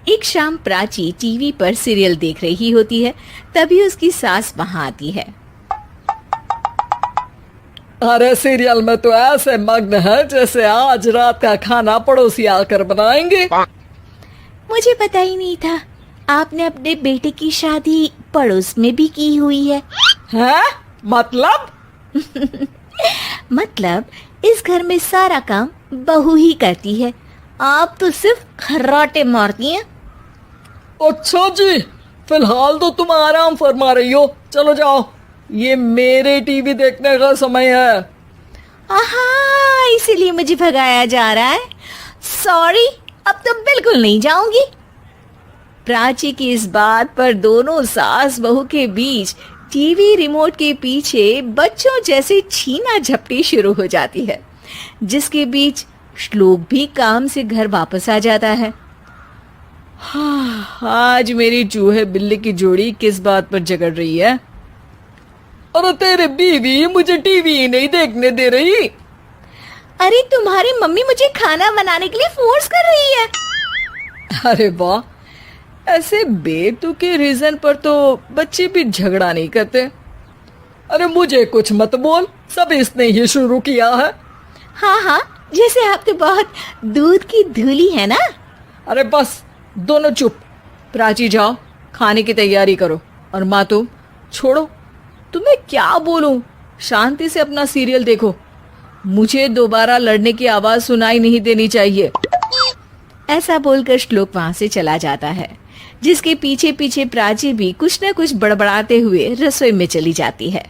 एक शाम प्राची टीवी पर सीरियल देख रही होती है। तभी उसकी सास वहां आती है। अरे सीरियल में तो ऐसे मग्न है जैसे आज रात का खाना पड़ोसी आकर बनाएंगे। मुझे पता ही नहीं था आपने अपने बेटे की शादी पड़ोस में भी की हुई है। हैं? मतलब? मतलब इस घर में सारा काम बहू ही करती है, आप तो सिर्फ खर्राटे मारती हैं। अच्छा जी, फिलहाल तो तुम आराम फरमा रही हो। चलो जाओ, ये मेरे टीवी देखने का समय है। आहा, इसीलिए मुझे भगाया जा रहा है। सॉरी, अब तो बिल्कुल नहीं जाऊंगी। प्राची की इस बात पर दोनों सास बहू के बीच टीवी रिमोट के पीछे बच्चों जैसे छीना झपटी शुरू हो जाती है, जिसके बीच श्लोक भी काम से घर वापस आ जाता है। हाँ, आज मेरी चूहे बिल्ली की जोड़ी किस बात पर झगड़ रही है? अरे तेरे बीवी मुझे टीवी ही नहीं देखने दे रही। अरे तुम्हारी मम्मी मुझे खाना बनाने के लिए फोर्स कर रही है। अरे वाह, ऐसे बेतुके रीजन पर तो बच्चे भी झगड़ा नहीं करते। अरे मुझे कुछ मत बोल, सब इसने ही शुरू किया है। हाँ हाँ, जैसे आप तो बहुत दूध की धूली है ना। अरे बस, दोनों चुप। प्राची जाओ, खाने की तैयारी करो। और माँ तुम छोड़ो, तुम्हें क्या बोलूं, शांति से अपना सीरियल देखो। मुझे दोबारा लड़ने की आवाज सुनाई नहीं देनी चाहिए। ऐसा बोलकर श्लोक वहां से चला जाता है, जिसके पीछे पीछे प्राची भी कुछ न कुछ बड़बड़ाते हुए रसोई में चली जाती है।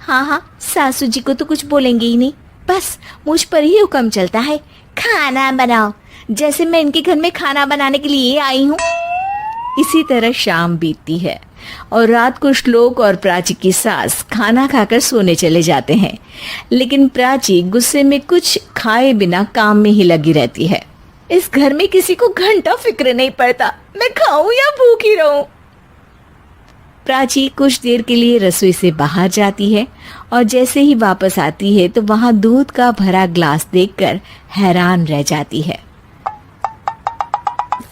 हाँ हाँ, सासू जी को तो कुछ बोलेंगे ही नहीं, बस मुझ पर ही हुक्म चलता है, खाना बनाओ, जैसे मैं इनके घर में खाना बनाने के लिए आई हूँ। इसी तरह शाम बीतती है और रात को श्लोक और प्राची की सास खाना खाकर सोने चले जाते हैं, लेकिन प्राची गुस्से में कुछ खाए बिना काम में ही लगी रहती है। इस घर में किसी को घंटा फिक्र नहीं पड़ता, मैं खाऊं या भूखी रहूं। प्राची कुछ देर के लिए रसोई से बाहर जाती है और जैसे ही वापस आती है तो वहां दूध का भरा ग्लास देखकर हैरान रह जाती है।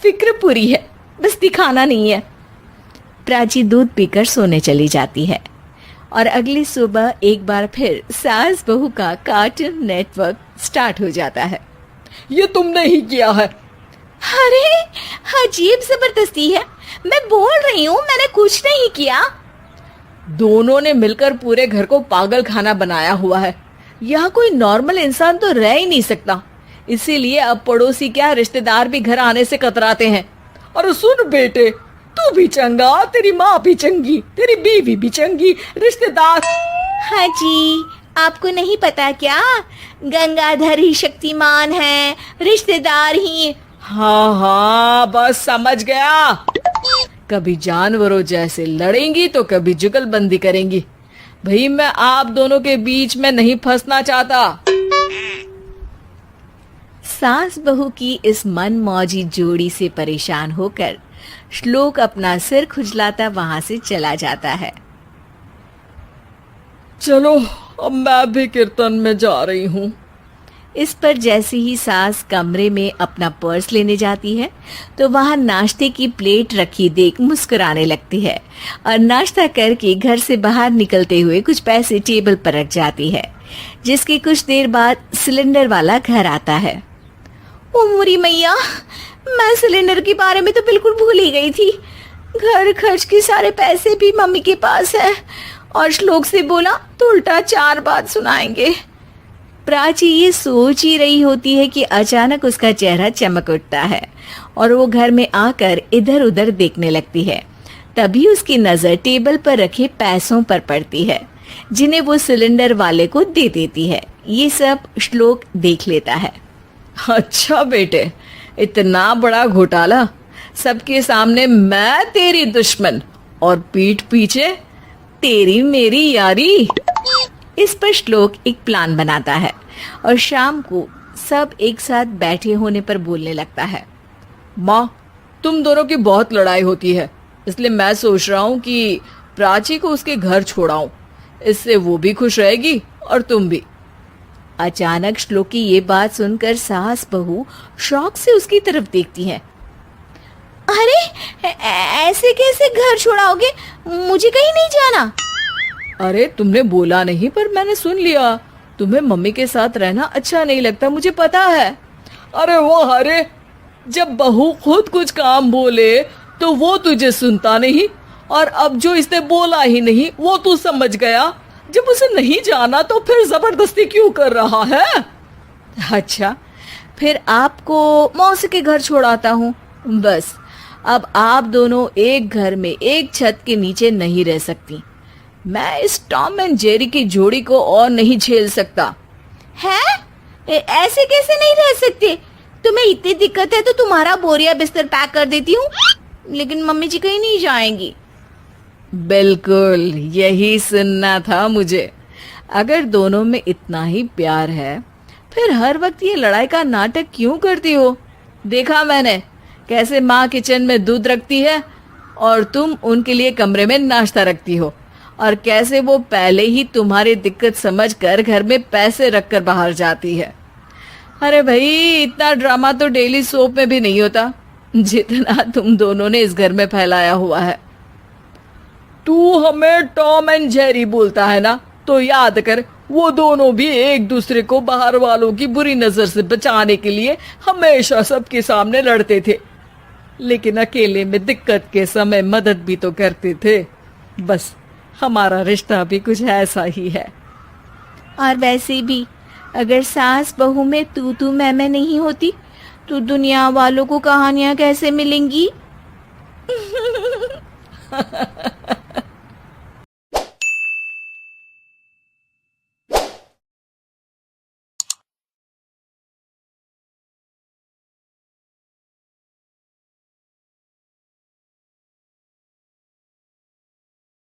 फिक्र पूरी है, बस दिखाना नहीं है। प्राची दूध पीकर सोने चली जाती है और अगली सुबह एक बार फिर सास बहू का कार्टून नेटवर्क स्टार्ट हो जाता है। ये तुमने ही किया है। अरे अजीब जबरदस्ती है, मैं बोल रही हूँ मैंने कुछ नहीं किया। दोनों ने मिलकर पूरे घर को पागल खाना बनाया हुआ है। यहाँ कोई नॉर्मल इंसान तो रह ही नहीं सकता, इसीलिए अब पड़ोसी क्या रिश्तेदार भी घर आने से कतराते हैं। और सुन बेटे, तू भी चंगा, तेरी माँ भी चंगी, तेरी बीवी भी चंगी, रिश्तेदार। हाँ जी, आपको नहीं पता क्या, गंगाधर ही शक्तिमान है, रिश्तेदार ही। हाँ हाँ, बस समझ गया। कभी जानवरों जैसे लड़ेंगी तो कभी जुगलबंदी करेंगी। भाई मैं आप दोनों के बीच में नहीं फंसना चाहता। सास बहू की इस मनमौजी जोड़ी से परेशान होकर श्लोक अपना सिर खुजलाता वहां से चला जाता है। चलो अब मैं भी कीर्तन में जा रही हूँ। इस पर जैसे ही सास कमरे में अपना पर्स लेने जाती है तो वहां नाश्ते की प्लेट रखी देख मुस्कुराने लगती है और नाश्ता करके घर से बाहर निकलते हुए कुछ पैसे टेबल पर रख जाती है, जिसके कुछ देर बाद सिलेंडर वाला घर आता है। ओ मोरी मैया, मैं सिलेंडर के बारे में तो बिल्कुल भूल ही गई थी। घर खर्च के सारे पैसे भी मम्मी के पास है और श्लोक से बोला तो उल्टा 4 बात सुनाएंगे। प्राची ये सोच ही रही होती है कि अचानक उसका चेहरा चमक उठता है और वो घर में आकर इधर उधर देखने लगती है। तभी उसकी नजर टेबल पर रखे पैसों पर पड़ती है, जिन्हें वो सिलेंडर वाले को दे देती है। ये सब श्लोक देख लेता है। अच्छा बेटे, इतना बड़ा घोटाला, सबके सामने मैं तेरी दुश्मन और पीठ पीछे तेरी मेरी यारी। इस पर श्लोक एक प्लान बनाता है और शाम को सब एक साथ बैठे होने पर बोलने लगता है। माँ, तुम दोनों की बहुत लड़ाई होती है, इसलिए मैं सोच रहा हूँ कि प्राची को उसके घर छोड़ाऊं। इससे वो भी खुश रहेगी और तुम भी। अचानक श्लोक की ये बात सुनकर सास बहू शौक से उसकी तरफ देखती है। अरे ऐसे कैसे घर छोड़ाओगे? मुझे कहीं नहीं जाना। अरे तुमने बोला नहीं पर मैंने सुन लिया। तुम्हें मम्मी के साथ रहना अच्छा नहीं लगता, मुझे पता है। अरे वो अरे, जब बहू खुद कुछ काम बोले तो वो तुझे सुनता नहीं, और अब जो इसने बोला ही नहीं वो तू समझ गया। जब उसे नहीं जाना तो फिर जबरदस्ती क्यों कर रहा है? अच्छा, फिर आपको मौसी के घर छोड़ाता हूँ। बस अब आप दोनों एक घर में एक छत के नीचे नहीं रह सकती। मैं इस टॉम एंड जेरी की जोड़ी को और नहीं झेल सकता। है? ऐसे कैसे नहीं रह सकते? तुम्हें इतनी दिक्कत है तो तुम्हारा बोरिया बिस्तर पैक कर देती हूँ, लेकिन मम्मी जी कहीं नहीं जाएंगी। बिल्कुल यही सुनना था मुझे। अगर दोनों में इतना ही प्यार है फिर हर वक्त ये लड़ाई का नाटक क्यों करती हो? देखा मैंने कैसे माँ किचन में दूध रखती है और तुम उनके लिए कमरे में नाश्ता रखती हो, और कैसे वो पहले ही तुम्हारी दिक्कत समझकर घर में पैसे रखकर बाहर जाती है। अरे भाई, इतना ड्रामा तो डेली सोप में भी नहीं होता जितना तुम दोनों ने इस घर में फैलाया हुआ है। तू हमें टॉम एंड जेरी बोलता है ना, तो याद कर वो दोनों भी एक दूसरे को बाहर वालों की बुरी नजर से बचाने के लिए हमेशा सबके सामने लड़ते थे, लेकिन अकेले में दिक्कत के समय मदद भी तो करते थे। बस हमारा रिश्ता भी कुछ ऐसा ही है। और वैसे भी अगर सास बहू में तू मैं नहीं होती तो दुनिया वालों को कहानियां कैसे मिलेंगी?